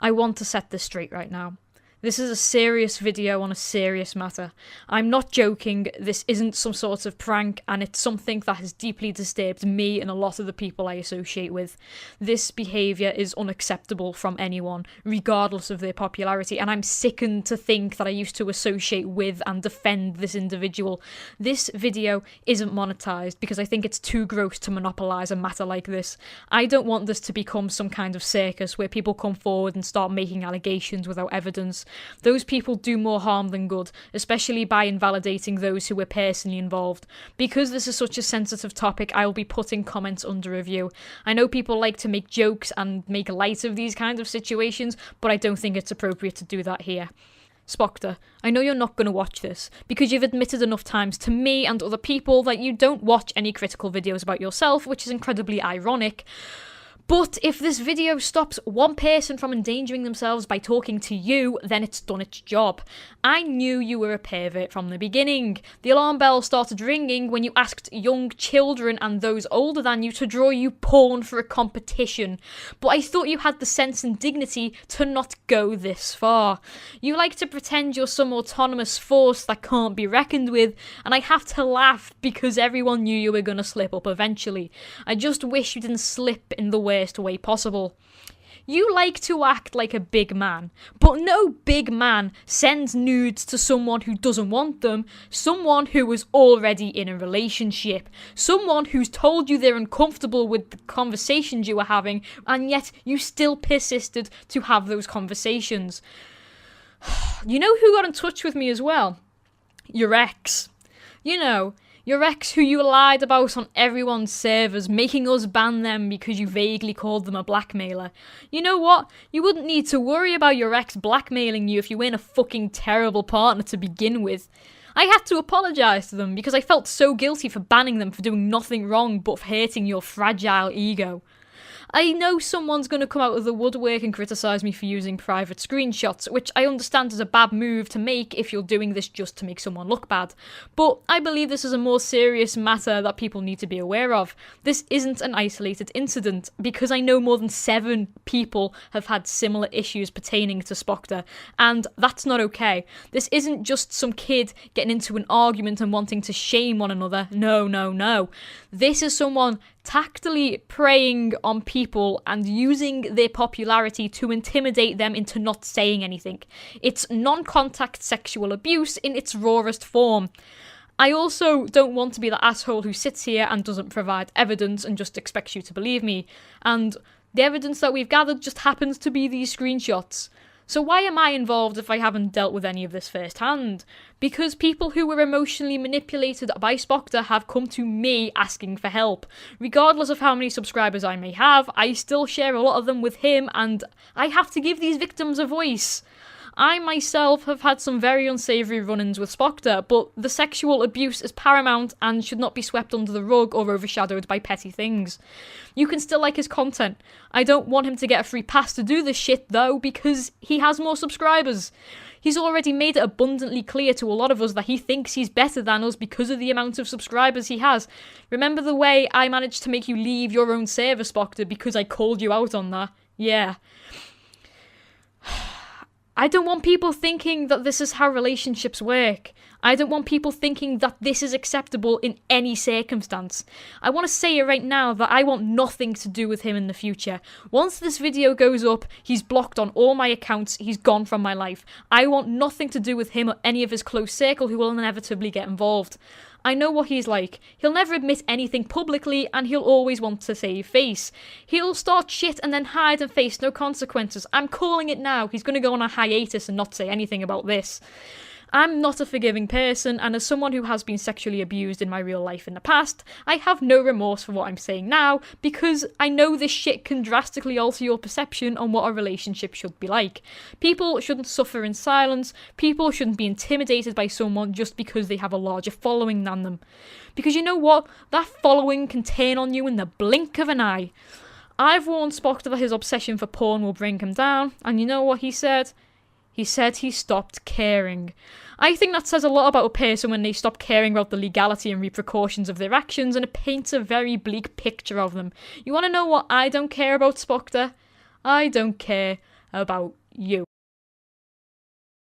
I want to set this straight right now. This is a serious video on a serious matter. I'm not joking, this isn't some sort of prank, and it's something that has deeply disturbed me and a lot of the people I associate with. This behaviour is unacceptable from anyone, regardless of their popularity, and I'm sickened to think that I used to associate with and defend this individual. This video isn't monetised because I think it's too gross to monopolise a matter like this. I don't want this to become some kind of circus where people come forward and start making allegations without evidence. Those people do more harm than good, especially by invalidating those who were personally involved. Because this is such a sensitive topic, I will be putting comments under review. I know people like to make jokes and make light of these kinds of situations, but I don't think it's appropriate to do that here. Spoctor, I know you're not going to watch this, because you've admitted enough times to me and other people that you don't watch any critical videos about yourself, which is incredibly ironic. But if this video stops one person from endangering themselves by talking to you, then it's done its job. I knew you were a pervert from the beginning. The alarm bell started ringing when you asked young children and those older than you to draw you porn for a competition. But I thought you had the sense and dignity to not go this far. You like to pretend you're some autonomous force that can't be reckoned with, and I have to laugh because everyone knew you were going to slip up eventually. I just wish you didn't slip in the worst way possible. You like to act like a big man, but no big man sends nudes to someone who doesn't want them, someone who is already in a relationship, someone who's told you they're uncomfortable with the conversations you were having, and yet you still persisted to have those conversations. You know who got in touch with me as well? Your ex. You know, your ex who you lied about on everyone's servers, making us ban them because you vaguely called them a blackmailer. You know what? You wouldn't need to worry about your ex blackmailing you if you weren't a fucking terrible partner to begin with. I had to apologise to them because I felt so guilty for banning them for doing nothing wrong but for hurting your fragile ego. I know someone's going to come out of the woodwork and criticise me for using private screenshots, which I understand is a bad move to make if you're doing this just to make someone look bad. But I believe this is a more serious matter that people need to be aware of. This isn't an isolated incident, because I know more than 7 people have had similar issues pertaining to Spoctor, and that's not okay. This isn't just some kid getting into an argument and wanting to shame one another. No, no, no. This is someone tactily preying on people and using their popularity to intimidate them into not saying anything. It's non-contact sexual abuse in its rawest form. I also don't want to be the asshole who sits here and doesn't provide evidence and just expects you to believe me. And the evidence that we've gathered just happens to be these screenshots. So why am I involved if I haven't dealt with any of this firsthand? Because people who were emotionally manipulated by Spoctor have come to me asking for help. Regardless of how many subscribers I may have, I still share a lot of them with him, and I have to give these victims a voice. I myself have had some very unsavoury run-ins with Spoctor, but the sexual abuse is paramount and should not be swept under the rug or overshadowed by petty things. You can still like his content. I don't want him to get a free pass to do this shit though, because he has more subscribers. He's already made it abundantly clear to a lot of us that he thinks he's better than us because of the amount of subscribers he has. Remember the way I managed to make you leave your own server, Spoctor, because I called you out on that? Yeah. I don't want people thinking that this is how relationships work. I don't want people thinking that this is acceptable in any circumstance. I want to say it right now that I want nothing to do with him in the future. Once this video goes up, he's blocked on all my accounts, he's gone from my life. I want nothing to do with him or any of his close circle who will inevitably get involved. I know what he's like. He'll never admit anything publicly, and he'll always want to save face. He'll start shit and then hide and face no consequences. I'm calling it now. He's going to go on a hiatus and not say anything about this. I'm not a forgiving person, and as someone who has been sexually abused in my real life in the past, I have no remorse for what I'm saying now, because I know this shit can drastically alter your perception on what a relationship should be like. People shouldn't suffer in silence, people shouldn't be intimidated by someone just because they have a larger following than them. Because you know what? That following can turn on you in the blink of an eye. I've warned Spoctor that his obsession for porn will bring him down, and you know what he said? He said he stopped caring. I think that says a lot about a person when they stop caring about the legality and repercussions of their actions, and it paints a very bleak picture of them. You want to know what I don't care about, Spoctor? I don't care about you.